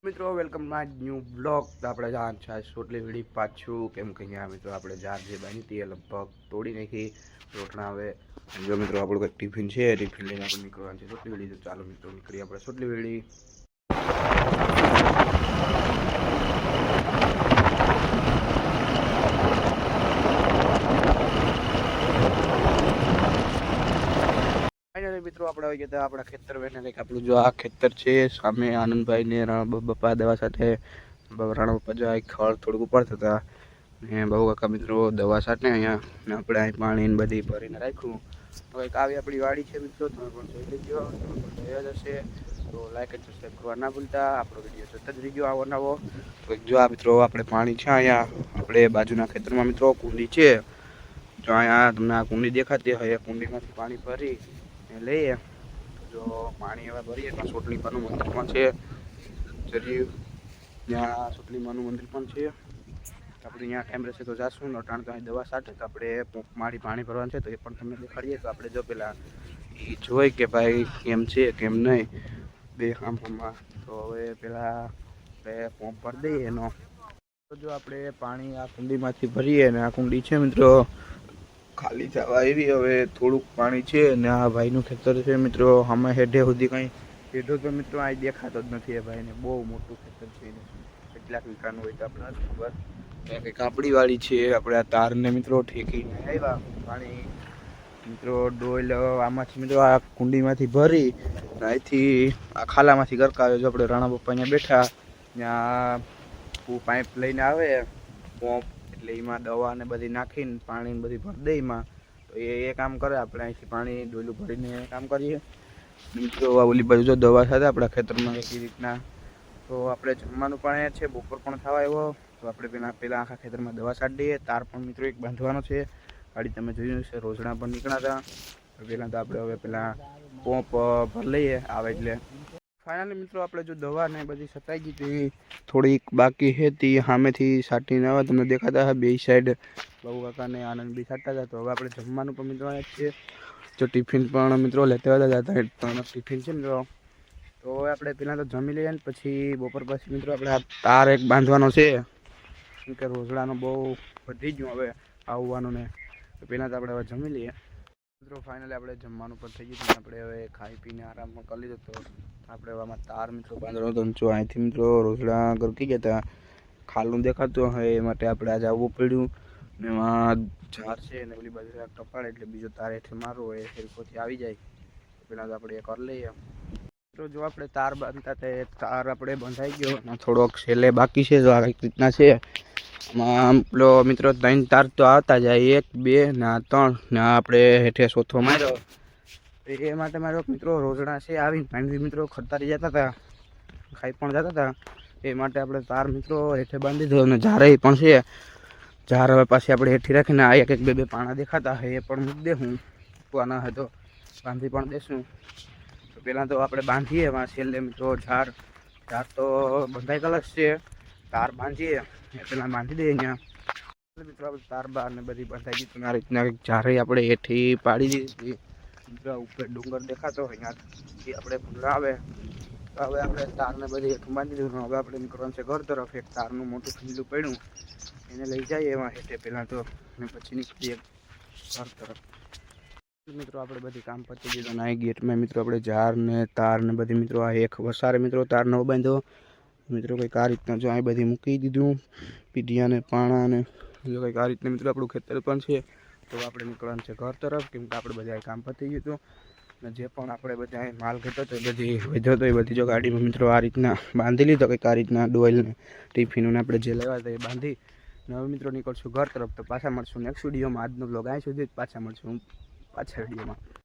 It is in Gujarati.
મિત્રો વેલકમ માય ન્યૂ બ્લોગ આપણે જાણ છે સોટલી વીડી પાછું કેમ કે અહીંયા મિત્રો આપણે જાર જે બની હતી એ લગભગ તોડી નાખી રોટણા હવે જો મિત્રો આપણું કંઈક ટિફિન છે ટિફિન લઈને આપણે નીકળવાનું છે સોટલી વીડી તો ચાલો મિત્રો નીકળી આપણે સોટલી વીડી મિત્રો આપણે આવી ગયા આપણા ખેતર વેને કંઈક આપણું જો આ ખેતર છે સામે આનંદભાઈ ને બપ્પા દવા સાથે રાણા બપ્પા જો આ ખળ થોડુંક ઉપર થતા ને બહુ કાકા મિત્રો દવા સાથે અહીંયા આપણે અહીં પાણી ને બધી ભરીને રાખ્યું હવે એક આવી આપણી વાડી છે મિત્રો તમે પણ જોઈ લેજો જોયા જ હશે તો લાઈક અને સબસ્ક્રાઈબ કરવા ના ભૂલતા આપણો વિડીયો સતત જ રીજો આવો નવો તો જો આ મિત્રો આપણે પાણી છે અહીંયા આપણે બાજુના ખેતરમાં મિત્રો કુંડી છે જો અહીંયા તમને આ કુંડી દેખાતી હોય એ કુંડીમાંથી પાણી ભરી લઈએ જો પાણી હવે ભરીએ તો સોટલીમાનું મંદિર પણ છે જરી ત્યાં સોટલીમાનું મંદિર પણ છે આપણે અહીંયા ટાઈમ રહેશે તો જાશું નટાણ તો અહીં દવા સાથે તો આપણે મારી પાણી ભરવાનું છે તો એ પણ તમને દેખાડીએ તો આપણે જો પેલા એ જોઈ કે ભાઈ કેમ છે કેમ નહીં બે કામમાં તો હવે પેલા આપણે પંપ ભરી દઈએ એનો તો જો આપણે પાણી આ કુંડીમાંથી ભરીએ ને આ કુંડી છે મિત્રો ખાલી થવા આવી હવે થોડુંક પાણી છે ને આ ભાઈનું ખેતર છે મિત્રો અમે હેઠે સુધી કંઈ હેઠો તો મિત્રો અહીં દેખાતો જ નથી એ ભાઈને બહુ મોટું ખેતર છે કેટલાક વીઘાનું હોય તો આપણે ખબર કંઈક કાપડીવાળી છે આપણે આ તારને મિત્રો ઠેકીને આવ્યા પાણી મિત્રો ડોલ આમાંથી મિત્રો આ કુંડીમાંથી ભરી અહીંથી આ ખાલામાંથી ગરકાવે જો આપણે રાણા બપ્પા અહીંયા બેઠા ત્યાં પાઇપ લઈને આવે પંપ એટલે એમાં દવા ને બધી નાખીને પાણી ને બધી ભરી દે એમાં તો એ કામ કરે આપણે અહીંથી પાણી ડોલું ભરીને કામ કરીએ મિત્રો ઓલી બાજુ જો દવા સાથે આપણા ખેતરમાં એવી રીતના તો આપણે જમવાનું પણ છે બપોર પણ થવા આવ્યો તો આપણે પેલા આખા ખેતરમાં દવા છાંટી દઈએ તાર પણ મિત્રો એક બાંધવાનો છે ગાડી તમે જોયું છે રોજણા પણ નીકળ્યા હતા પહેલાં તો આપણે હવે પેલા પંપ ભરી લઈએ આવે એટલે ફાઇનલી મિત્રો આપણે જો દવા ને બધી સતાઈ ગઈ હતી થોડીક બાકી હતી સામેથી છાંટીને આવે તમને દેખાતા હતા બે સાઈડ બહુ કાકાને આનંદ બી છાંટતા હતા તો હવે આપણે જમવાનું પણ મિત્રો અહીંયા છે જો ટિફિન પણ મિત્રો લેતા હતા ત્રણ ટિફિન છે મિત્રો તો હવે આપણે પહેલાં તો જમી લઈએ ને પછી બપોર પછી મિત્રો આપણે આ તાર એક બાંધવાનો છે કેમ કે રોજડાનો બહુ વધી ગયું હવે આવવાનું ને તો પહેલાં તો આપણે હવે જમી લઈએ મિત્રો ફાઇનલી આપણે જમવાનું પણ થઈ ગયું આપણે હવે ખાઈ પીને આરામ પણ કરી લીધો તો આપણે આમાં તાર મિત્રો બાંધવાનો હતો જો અહીંથી મિત્રો રોજડા ગરકી ગયા હતા ખાલું દેખાતું હોય એ માટે આપણે આજે આવવું પડ્યું ને એમાં ઝાર છે ને ઓલી બાજુ ટપાડે એટલે બીજો તાર હેઠે મારવો હોય હેરકોથી આવી જાય પહેલાં તો આપણે એ કરી લઈએ તો જો આપણે તાર બાંધતા તે તાર આપણે બંધાઈ ગયો થોડોક છેલ્લે બાકી છે જો આ કઈક રીતના છે આમાં પેલો મિત્રો 3 તાર તો આવતા જાય 1 2 ને 3 ને આપણે હેઠે સોથો માર્યો એ માટે મારો મિત્રો રોજડા છે આવીને પાણી મિત્રો ખડતારી જતા હતા ખાઈ પણ જતા હતા એ માટે આપણે તાર મિત્રો હેઠે બાંધી દીધો અને ઝારે પણ છે ઝાર હવે પાછી આપણે હેઠી રાખીને આ એક બે પાણા દેખાતા હોય એ પણ મૂકી દેશું મૂકવાના હોય તો બાંધી પણ દેશું તો પહેલાં તો આપણે બાંધીએ એમાં છેલ્લે મિત્રો ઝાર તો બંધાઈ કલશ છે તાર બાંધીએ પહેલાં બાંધી દઈએ અહીંયા મિત્રો આપણે તાર બાર ને બધી બંધાઈ દીધી આ રીતના કંઈક ઝારે આપણે હેઠી પાડી દીધી મિત્રો ઉપર ડુંગર દેખાતો હોય ત્યાંથી આપણે ભૂંગળા આવે તો હવે આપણે તારને બધી હેઠું બાંધી દીધું હવે આપણે નીકળવાનું છે ઘર તરફ એક તારનું મોટું ખીલું પડ્યું એને લઈ જઈએ એમાં હેઠે પહેલાં તો અને પછી નીકળીએ ઘર તરફ મિત્રો આપણે બધી કામ પતી દીધું અને આ ગેટમાં મિત્રો આપણે ઝાર ને તાર ને બધી મિત્રો આ એક વસારે મિત્રો તાર ન બાંધ્યો મિત્રો કંઈક આ રીતના જો આ બધી મૂકી દીધું પીઢિયા ને પાણા ને જો કંઈક આ રીતના મિત્રો આપણું ખેતર પણ છે તો આપણે નીકળવાનું છે ઘર તરફ કેમ કે આપણે બધા કામ પતી ગયું હતું અને જે પણ આપણે બધા માલ ઘટો હતો એ બધી વધ્યો હતો એ બધી જો ગાડીમાં મિત્રો આ રીતના બાંધી લીધો કંઈક આ રીતના ડોઇલ ને ટિફિનોને આપણે જે લેવા હતા એ બાંધી અને હવે મિત્રો નીકળશું ઘર તરફ તો પાછા મળશું નેક્સ્ટ વિડીયોમાં આજનો બ્લોગ અહીં સુધી જ પાછા મળશું પાછા વિડીયોમાં